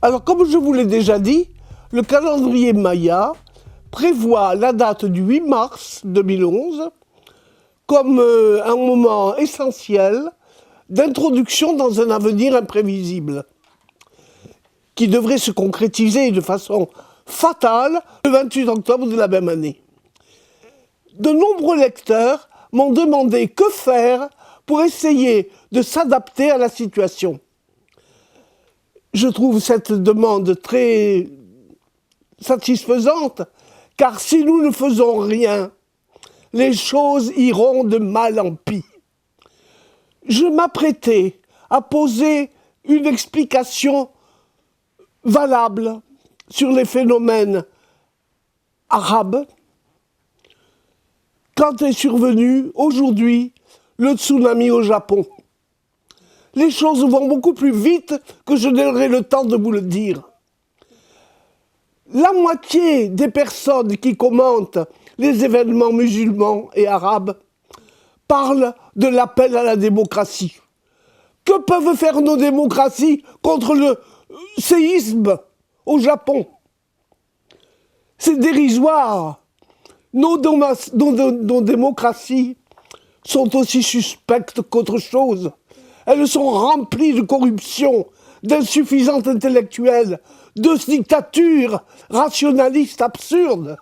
Alors, comme je vous l'ai déjà dit, le calendrier Maya prévoit la date du 8 mars 2011 comme un moment essentiel d'introduction dans un avenir imprévisible, qui devrait se concrétiser de façon fatale le 28 octobre de la même année. De nombreux lecteurs m'ont demandé que faire pour essayer de s'adapter à la situation. Je trouve cette demande très satisfaisante, car si nous ne faisons rien, les choses iront de mal en pis. Je m'apprêtais à poser une explication valable sur les phénomènes arabes quand est survenu aujourd'hui le tsunami au Japon. Les choses vont beaucoup plus vite que je n'aurai le temps de vous le dire. La moitié des personnes qui commentent les événements musulmans et arabes parlent de l'appel à la démocratie. Que peuvent faire nos démocraties contre le séisme au Japon? C'est dérisoire. Nos démocraties sont aussi suspectes qu'autre chose. Elles sont remplies de corruption, d'insuffisance intellectuelle, de dictatures rationalistes absurdes.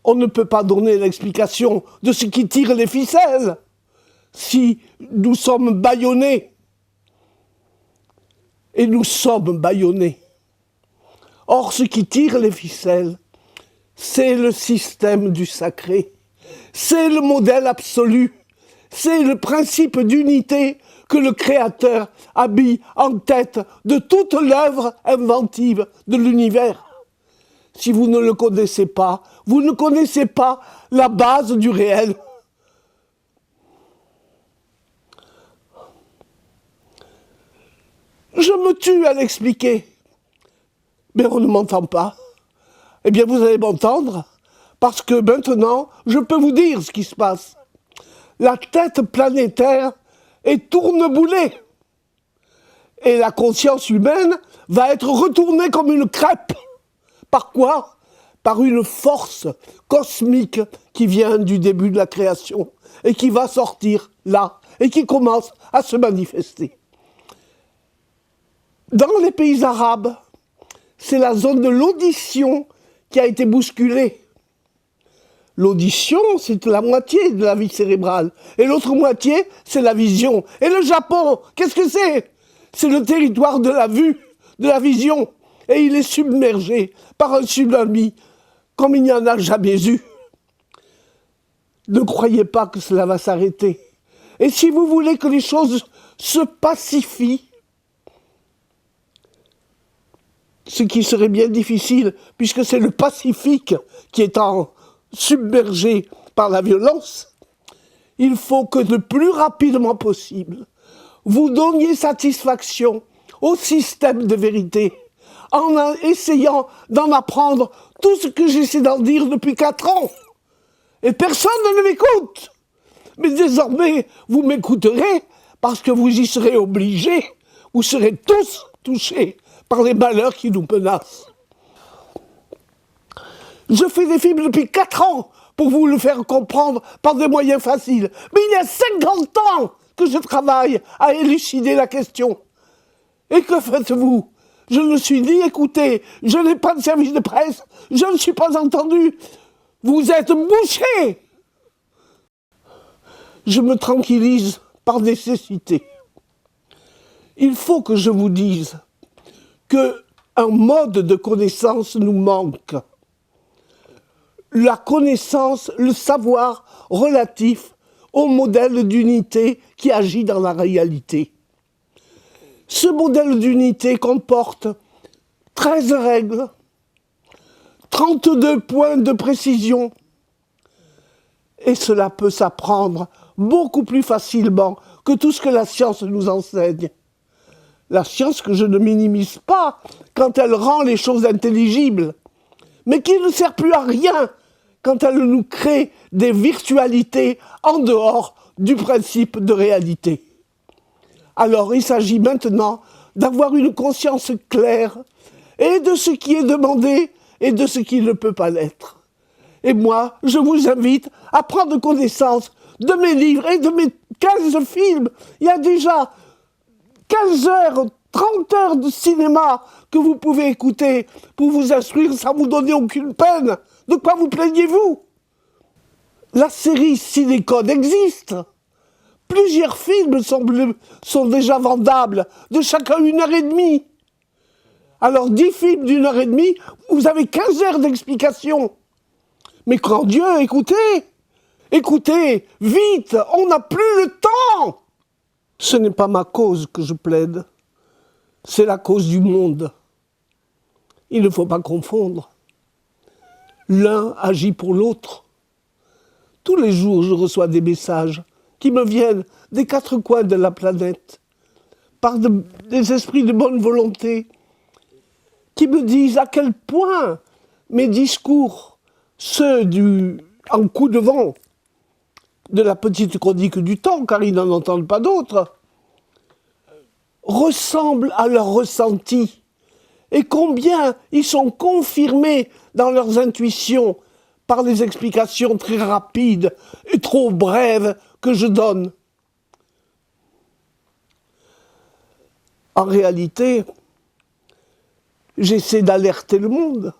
On ne peut pas donner l'explication de ce qui tire les ficelles si nous sommes bâillonnés. Et nous sommes bâillonnés. Or, ce qui tire les ficelles, c'est le système du sacré. C'est le modèle absolu. C'est le principe d'unité que le Créateur a mis en tête de toute l'œuvre inventive de l'univers. Si vous ne le connaissez pas, vous ne connaissez pas la base du réel. Je me tue à l'expliquer, mais on ne m'entend pas. Eh bien, vous allez m'entendre, parce que maintenant, je peux vous dire ce qui se passe. La tête planétaire est tourneboulée. Et la conscience humaine va être retournée comme une crêpe. Par quoi? Par une force cosmique qui vient du début de la création et qui va sortir là et qui commence à se manifester. Dans les pays arabes, c'est la zone de l'audition qui a été bousculée. L'audition, c'est la moitié de la vie cérébrale. Et l'autre moitié, c'est la vision. Et le Japon, qu'est-ce que c'est? C'est le territoire de la vue, de la vision. Et il est submergé par un tsunami comme il n'y en a jamais eu. Ne croyez pas que cela va s'arrêter. Et si vous voulez que les choses se pacifient, ce qui serait bien difficile, puisque c'est le Pacifique qui est submergé par la violence, il faut que le plus rapidement possible, vous donniez satisfaction au système de vérité, en essayant d'en apprendre tout ce que j'essaie d'en dire depuis 4 ans. Et personne ne m'écoute. Mais désormais, vous m'écouterez, parce que vous y serez obligés, vous serez tous touchés par les malheurs qui nous menacent. Je fais des films depuis 4 ans pour vous le faire comprendre par des moyens faciles. Mais il y a 50 ans que je travaille à élucider la question. Et que faites-vous? Je ne suis ni écouté, je n'ai pas de service de presse, je ne suis pas entendu. Vous êtes bouchés. Je me tranquillise par nécessité. Il faut que je vous dise qu'un mode de connaissance nous manque. La connaissance, le savoir relatif au modèle d'unité qui agit dans la réalité. Ce modèle d'unité comporte 13 règles, 32 points de précision, et cela peut s'apprendre beaucoup plus facilement que tout ce que la science nous enseigne. La science que je ne minimise pas quand elle rend les choses intelligibles, mais qui ne sert plus à rien quand elle nous crée des virtualités en dehors du principe de réalité. Alors il s'agit maintenant d'avoir une conscience claire et de ce qui est demandé et de ce qui ne peut pas l'être. Et moi, je vous invite à prendre connaissance de mes livres et de mes 15 films. Il y a déjà 15 heures, 30 heures de cinéma que vous pouvez écouter pour vous instruire sans vous donner aucune peine. De quoi vous plaignez-vous? La série Cinécode existe. Plusieurs films sont déjà vendables, de chacun 1h30. Alors 10 films d'1h30, vous avez 15 heures d'explication. Mais grand Dieu, écoutez, vite, on n'a plus le temps. Ce n'est pas ma cause que je plaide, c'est la cause du monde. Il ne faut pas confondre. L'un agit pour l'autre. Tous les jours, je reçois des messages qui me viennent des 4 coins de la planète, par des esprits de bonne volonté, qui me disent à quel point mes discours, ceux en coup de vent, de la petite chronique du temps, car ils n'en entendent pas d'autres, ressemblent à leur ressenti, et combien ils sont confirmés dans leurs intuitions par les explications très rapides et trop brèves que je donne. En réalité, j'essaie d'alerter le monde.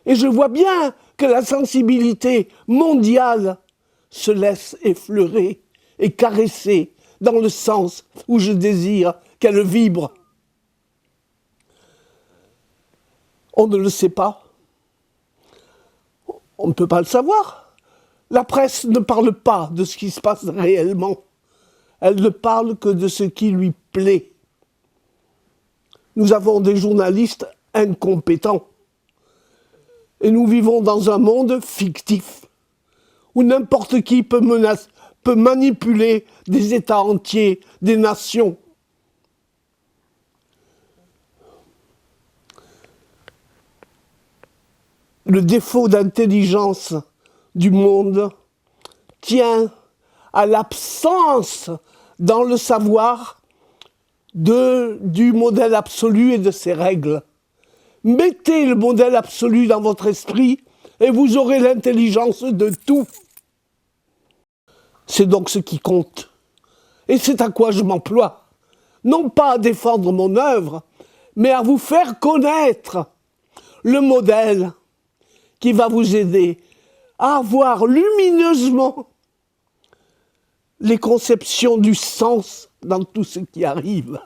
Et je vois bien que la sensibilité mondiale se laisse effleurer et caresser dans le sens où je désire qu'elle vibre. On ne le sait pas. On ne peut pas le savoir. La presse ne parle pas de ce qui se passe réellement. Elle ne parle que de ce qui lui plaît. Nous avons des journalistes incompétents. Et nous vivons dans un monde fictif, où n'importe qui peut manipuler des États entiers, des nations. Le défaut d'intelligence du monde tient à l'absence dans le savoir du modèle absolu et de ses règles. Mettez le modèle absolu dans votre esprit et vous aurez l'intelligence de tout. C'est donc ce qui compte. Et c'est à quoi je m'emploie. Non pas à défendre mon œuvre, mais à vous faire connaître le modèle qui va vous aider à voir lumineusement les conceptions du sens dans tout ce qui arrive.